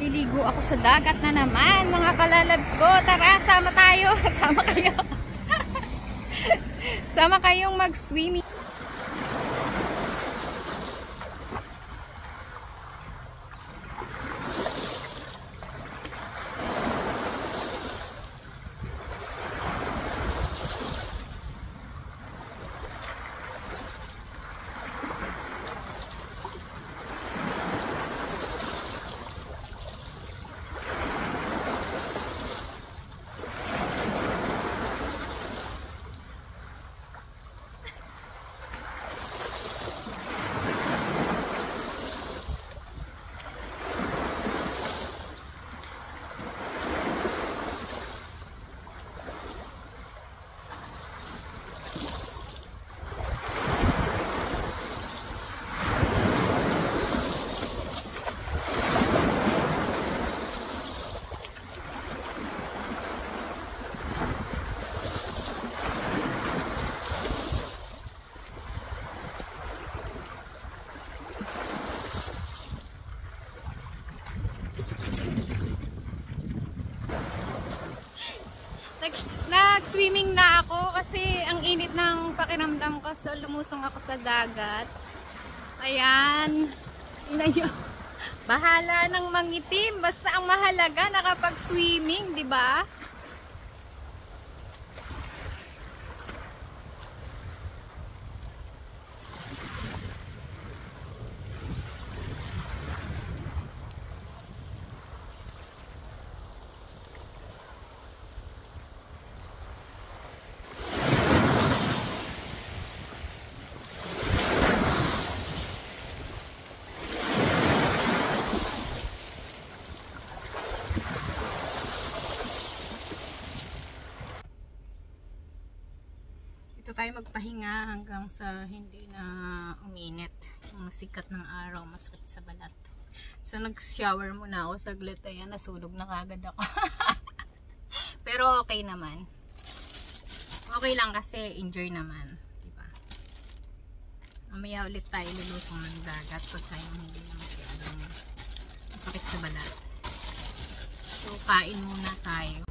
Maliligo ako sa dagat na naman, mga kalalabs ko. Tara, sama tayo. Sama kayo. Sama kayong mag-swimming. Nag-swimming na ako kasi ang init ng pakiramdam ko, so lumusong ako sa dagat. Ayan, tingnan nyo. Bahala ng mangitim, basta ang mahalaga nakapag-swimming, di ba? Ito tayo magpahinga hanggang sa hindi na uminit. Yung masikat ng araw, masakit sa balat. So nag-shower muna ako saglit. Ayan, nasulog na kagad ako. Pero okay naman. Okay lang kasi enjoy naman. Diba? Mamaya ulit tayo lulusong ng dagat pagka yung hindi na masyadong masakit sa balat. So kain muna tayo.